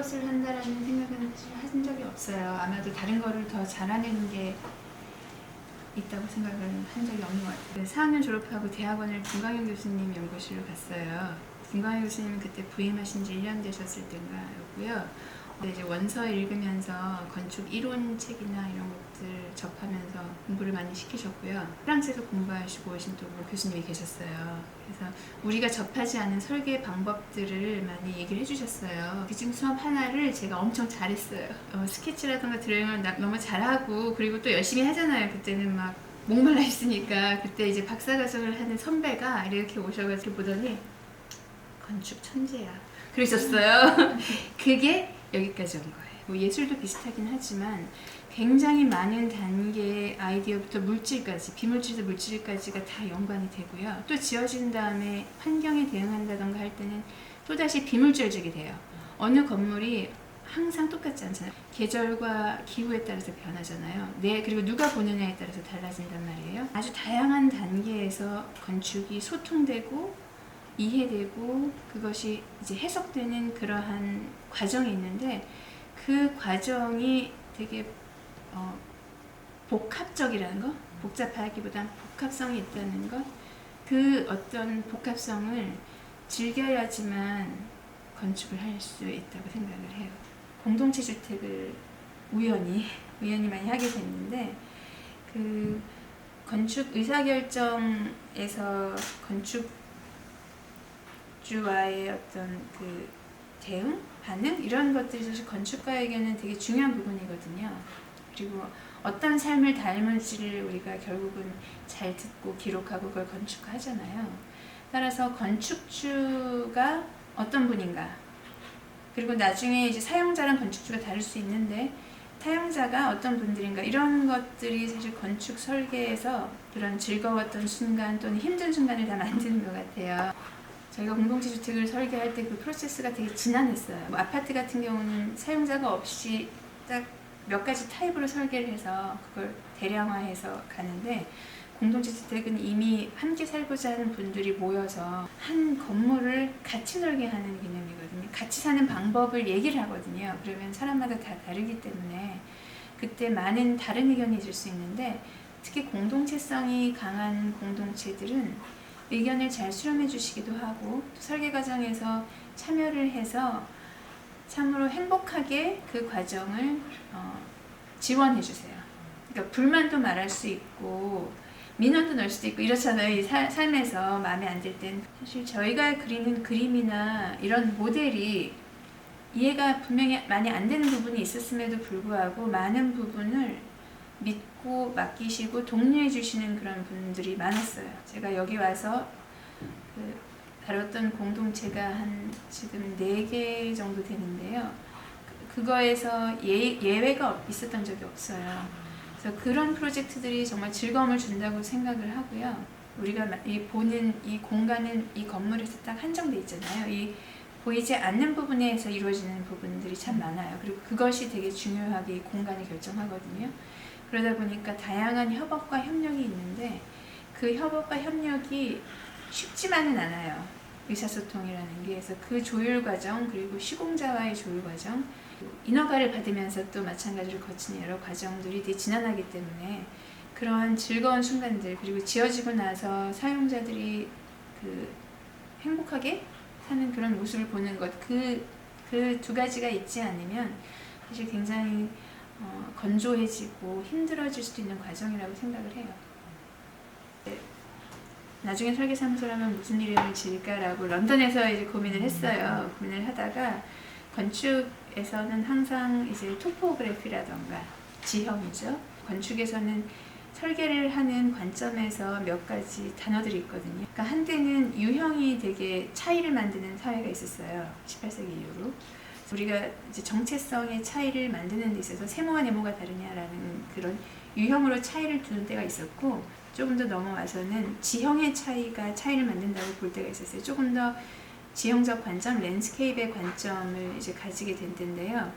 것을 한다라는 생각은 사실 한 적이 없어요. 아마도 다른 거를 더 잘하는 게 있다고 생각을 한 적이 없는 것 같아요. 4학년 졸업하고 대학원을 김광현 교수님 연구실로 갔어요. 김광현 교수님은 그때 부임하신 지 1년 되셨을 때인가였고요. 이제 원서 읽으면서 건축 이론 책이나 이런 것들 접하면서 공부를 많이 시키셨고요. 프랑스에서 공부하시고 오신 또 교수님이 계셨어요. 그래서 우리가 접하지 않은 설계 방법들을 많이 얘기를 해주셨어요. 그 중 수업 하나를 제가 엄청 잘했어요. 스케치라든가 드로잉을 너무 잘하고 그리고 또 열심히 하잖아요. 그때는 막 목말라 있으니까. 그때 이제 박사과정을 하는 선배가 이렇게 오셔가지고 보더니 건축 천재야 그러셨어요. 그게 여기까지 온 거예요. 뭐 예술도 비슷하긴 하지만 굉장히 많은 단계의 아이디어부터 물질까지, 비물질부터 물질까지가 다 연관이 되고요. 또 지어진 다음에 환경에 대응한다던가 할 때는 또다시 비물질적이 돼요. 어느 건물이 항상 똑같지 않잖아요. 계절과 기후에 따라서 변하잖아요. 그리고 누가 보느냐에 따라서 달라진단 말이에요. 아주 다양한 단계에서 건축이 소통되고 이해되고 그것이 이제 해석되는 그러한 과정이 있는데 그 과정이 되게 복합적이라는 거, 복잡하기보단 복합성이 있다는 것, 그 어떤 복합성을 즐겨야지만 건축을 할 수 있다고 생각을 해요. 공동체 주택을 우연히 많이 하게 됐는데 그 건축 의사결정에서 건축주와의 어떤 그 대응, 반응 이런 것들이 사실 건축가에게는 되게 중요한 부분이거든요. 그리고 어떤 삶을 닮을지를 우리가 결국은 잘 듣고 기록하고 그걸 건축하잖아요. 따라서 건축주가 어떤 분인가, 그리고 나중에 이제 사용자랑 건축주가 다를 수 있는데 사용자가 어떤 분들인가, 이런 것들이 사실 건축 설계에서 그런 즐거웠던 순간 또는 힘든 순간을 다 만드는 것 같아요. 저희가 공동체 주택을 설계할 때 그 프로세스가 되게 지난했어요. 뭐 아파트 같은 경우는 사용자가 없이 딱 몇 가지 타입으로 설계를 해서 그걸 대량화해서 가는데, 공동체 주택은 이미 함께 살고자 하는 분들이 모여서 한 건물을 같이 설계하는 개념이거든요. 같이 사는 방법을 얘기를 하거든요. 그러면 사람마다 다 다르기 때문에 그때 많은 다른 의견이 있을 수 있는데, 특히 공동체성이 강한 공동체들은 의견을 잘 수렴해 주시기도 하고 또 설계 과정에서 참여를 해서 참으로 행복하게 그 과정을 지원해 주세요. 그러니까 불만도 말할 수 있고 민원도 넣을 수도 있고 이렇잖아요. 이 삶에서 마음에 안 들 땐 사실 저희가 그리는 그림이나 이런 모델이 이해가 분명히 많이 안 되는 부분이 있었음에도 불구하고 많은 부분을 믿고 맡기시고 독려해 주시는 그런 분들이 많았어요. 제가 여기 와서 다뤘던 공동체가 한 지금 4개 정도 되는데요. 그거에서 예외가 있었던 적이 없어요. 그래서 그런 프로젝트들이 정말 즐거움을 준다고 생각을 하고요. 우리가 보는 이 공간은 이 건물에서 딱 한정돼 있잖아요. 이 보이지 않는 부분에서 이루어지는 부분들이 참 많아요. 그리고 그것이 되게 중요하게 이 공간을 결정하거든요. 그러다 보니까 다양한 협업과 협력이 있는데 그 협업과 협력이 쉽지만은 않아요. 의사소통이라는 게. 그래서 그 조율 과정, 그리고 시공자와의 조율 과정, 인허가를 받으면서 또 마찬가지로 거친 여러 과정들이 되게 지난하기 때문에 그러한 즐거운 순간들, 그리고 지어지고 나서 사용자들이 그 행복하게 사는 그런 모습을 보는 것, 그 두 가지가 있지 않으면 사실 굉장히 건조해지고 힘들어질 수도 있는 과정이라고 생각을 해요. 나중에 설계사무소라면 무슨 이름을 지을까라고 런던에서 이제 고민을 했어요. 고민을 하다가 건축에서는 항상 이제 토포그래피라던가 지형이죠. 건축에서는 설계를 하는 관점에서 몇 가지 단어들이 있거든요. 그러니까 한때는 유형이 되게 차이를 만드는 사회가 있었어요. 18세기 이후로. 우리가 이제 정체성의 차이를 만드는 데 있어서 세모와 네모가 다르냐라는 그런 유형으로 차이를 두는 때가 있었고, 조금 더 넘어와서는 지형의 차이가 차이를 만든다고 볼 때가 있었어요. 조금 더 지형적 관점, 랜드스케이프의 관점을 이제 가지게 된 때인데요.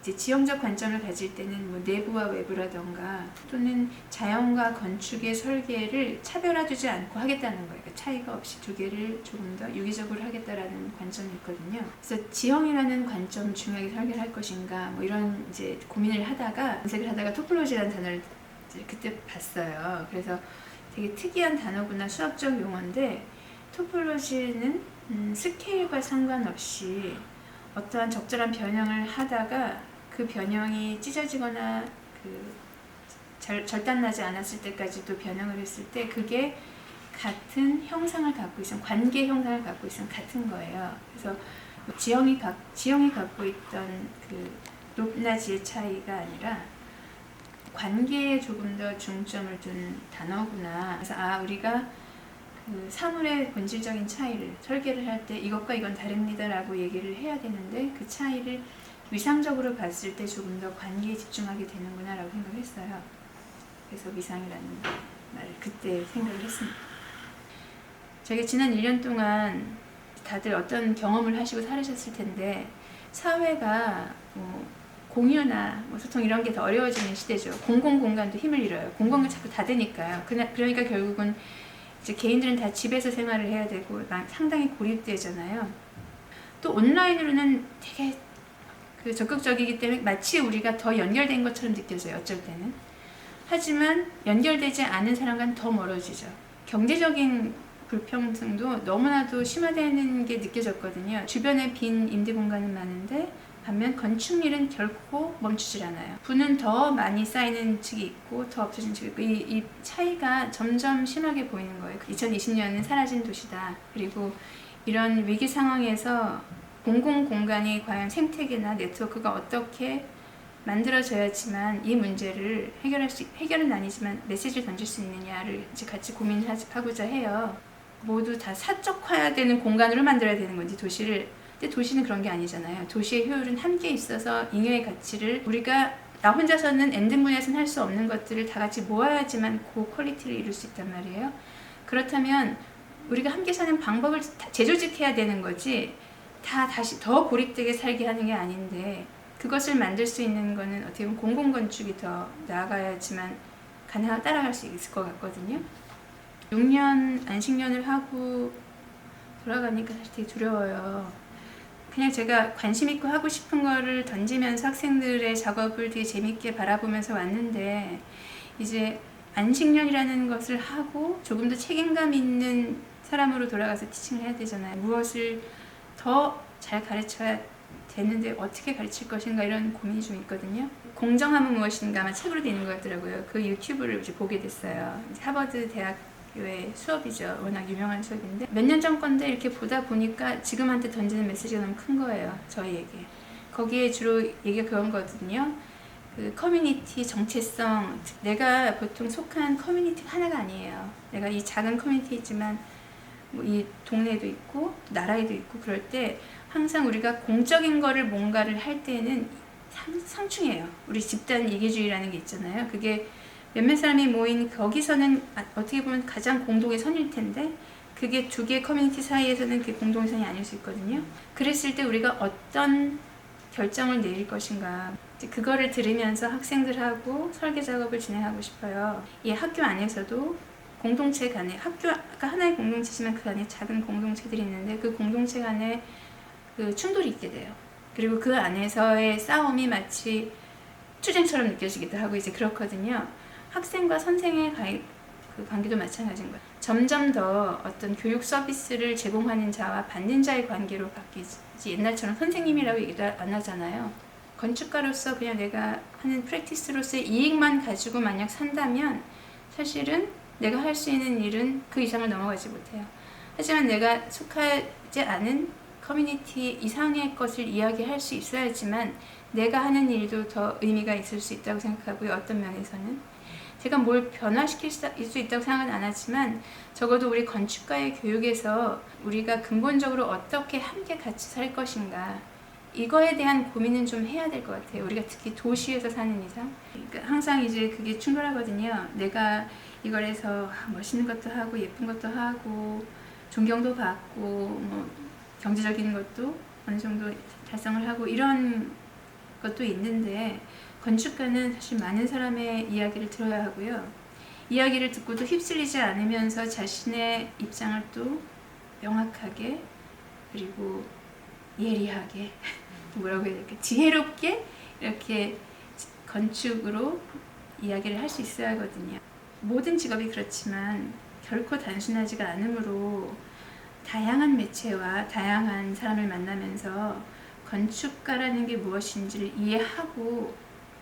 이제 지형적 관점을 가질 때는 뭐 내부와 외부라던가 또는 자연과 건축의 설계를 차별화두지 않고 하겠다는 거예요. 그러니까 차이가 없이 두 개를 조금 더 유기적으로 하겠다라는 관점이 있거든요. 그래서 지형이라는 관점을 중요하게 설계를 할 것인가 뭐 이런 이제 고민을 하다가 검색을 하다가 토폴로지라는 단어를 이제 그때 봤어요. 그래서 되게 특이한 단어구나, 수학적 용어인데 토폴로지는 스케일과 상관없이 어떠한 적절한 변형을 하다가 그 변형이 찢어지거나 절단나지 않았을 때까지도 변형을 했을 때 그게 같은 형상을 갖고 있으면, 관계 형상을 갖고 있으면 같은 거예요. 그래서 지형이 갖고 있던 그 높낮이의 차이가 아니라 관계에 조금 더 중점을 둔 단어구나. 그래서 우리가 그 사물의 본질적인 차이를 설계를 할 때 이것과 이건 다릅니다라고 얘기를 해야 되는데 그 차이를 위상적으로 봤을 때 조금 더 관계에 집중하게 되는구나라고 생각했어요. 그래서 위상이라는 말을 그때 생각을 했습니다. 저희가 지난 1년 동안 다들 어떤 경험을 하시고 살으셨을 텐데 사회가 공유나 소통 이런 게 더 어려워지는 시대죠. 공공공간도 힘을 잃어요. 공공을 자꾸 닫으니까요. 그러니까 결국은 이제 개인들은 다 집에서 생활을 해야 되고 상당히 고립되잖아요. 또 온라인으로는 되게 적극적이기 때문에 마치 우리가 더 연결된 것처럼 느껴져요. 어쩔 때는. 하지만 연결되지 않은 사람과는 더 멀어지죠. 경제적인 불평등도 너무나도 심화되는 게 느껴졌거든요. 주변에 빈 임대 공간은 많은데 반면 건축일은 결코 멈추질 않아요. 부는 더 많이 쌓이는 측이 있고 더 없어지는 측이 있고 이 차이가 점점 심하게 보이는 거예요. 2020년은 사라진 도시다. 그리고 이런 위기 상황에서 공공공간이 과연 생태계나 네트워크가 어떻게 만들어져야지만 이 문제를 해결은 아니지만 메시지를 던질 수 있느냐를 이제 같이 고민하고자 해요. 모두 다 사적화되는 공간으로 만들어야 되는 건지 도시를. 근데 도시는 그런 게 아니잖아요. 도시의 효율은 함께 있어서 잉여의 가치를 우리가 나 혼자서는 N등분해서는 할 수 없는 것들을 다 같이 모아야지만 그 퀄리티를 이룰 수 있단 말이에요. 그렇다면 우리가 함께 사는 방법을 재조직해야 되는 거지 다시 더 고립되게 살게 하는 게 아닌데 그것을 만들 수 있는 거는 어떻게 보면 공공건축이 더 나아가야지만 따라갈 수 있을 것 같거든요. 6년 안식년을 하고 돌아가니까 사실 되게 두려워요. 그냥 제가 관심 있고 하고 싶은 거를 던지면서 학생들의 작업을 되게 재밌게 바라보면서 왔는데 이제 안식년이라는 것을 하고 조금 더 책임감 있는 사람으로 돌아가서 티칭을 해야 되잖아요. 무엇을 더 잘 가르쳐야 되는데 어떻게 가르칠 것인가 이런 고민이 좀 있거든요. 공정함은 무엇인가 아마 책으로 되는 것 같더라고요. 그 유튜브를 이제 보게 됐어요. 하버드 대학교의 수업이죠. 워낙 유명한 수업인데 몇 년 전 건데 이렇게 보다 보니까 지금한테 던지는 메시지가 너무 큰 거예요. 저희에게. 거기에 주로 얘기가 그런 거거든요. 그 커뮤니티 정체성, 내가 보통 속한 커뮤니티가 하나가 아니에요. 내가 이 작은 커뮤니티이지만 뭐 이 동네에도 있고 나라에도 있고 그럴 때 항상 우리가 공적인 거를 뭔가를 할 때는 상충해요. 우리 집단 이기주의라는 게 있잖아요. 그게 몇몇 사람이 모인 거기서는 어떻게 보면 가장 공동의 선일 텐데 그게 두 개의 커뮤니티 사이에서는 그게 공동의 선이 아닐 수 있거든요. 그랬을 때 우리가 어떤 결정을 내릴 것인가 그거를 들으면서 학생들하고 설계 작업을 진행하고 싶어요. 이 학교 안에서도 공동체 간에 학교가 하나의 공동체지만 그 안에 작은 공동체들이 있는데 그 공동체 간에 그 충돌이 있게 돼요. 그리고 그 안에서의 싸움이 마치 투쟁처럼 느껴지기도 하고 이제 그렇거든요. 학생과 선생의 그 관계도 마찬가지인 거예요. 점점 더 어떤 교육 서비스를 제공하는 자와 받는 자의 관계로 바뀌지 옛날처럼 선생님이라고 얘기도 안 하잖아요. 건축가로서 그냥 내가 하는 프랙티스로서의 이익만 가지고 만약 산다면 사실은 내가 할 수 있는 일은 그 이상을 넘어가지 못해요. 하지만 내가 속하지 않은 커뮤니티 이상의 것을 이야기할 수 있어야지만 내가 하는 일도 더 의미가 있을 수 있다고 생각하고요. 어떤 면에서는 제가 뭘 변화시킬 수 있다고 생각은 안 하지만 적어도 우리 건축가의 교육에서 우리가 근본적으로 어떻게 함께 같이 살 것인가 이거에 대한 고민은 좀 해야 될 것 같아요. 우리가 특히 도시에서 사는 이상 그러니까 항상 이제 그게 충돌하거든요. 내가 이걸 해서 멋있는 것도 하고 예쁜 것도 하고 존경도 받고 뭐 경제적인 것도 어느 정도 달성을 하고 이런 것도 있는데 건축가는 사실 많은 사람의 이야기를 들어야 하고요. 이야기를 듣고도 휩쓸리지 않으면서 자신의 입장을 또 명확하게 그리고 예리하게 뭐라고 해야 될까? 지혜롭게 이렇게 건축으로 이야기를 할 수 있어야 하거든요. 모든 직업이 그렇지만 결코 단순하지가 않으므로 다양한 매체와 다양한 사람을 만나면서 건축가라는 게 무엇인지를 이해하고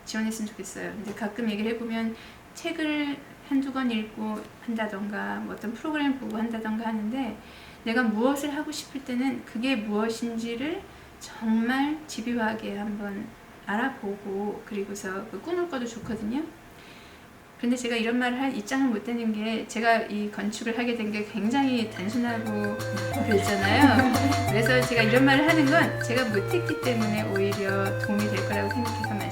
지원했으면 좋겠어요. 근데 가끔 얘기를 해보면 책을 한두 권 읽고 한다던가 뭐 어떤 프로그램을 보고 한다던가 하는데 내가 무엇을 하고 싶을 때는 그게 무엇인지를 정말 집요하게 한번 알아보고 그리고서 그 꿈을 꿔도 좋거든요. 근데 제가 이런 말을 할 입장을 못 되는 게 제가 이 건축을 하게 된 게 굉장히 단순하고 그랬잖아요. 그래서 제가 이런 말을 하는 건 제가 못했기 때문에 오히려 도움이 될 거라고 생각해서 말씀드립니다.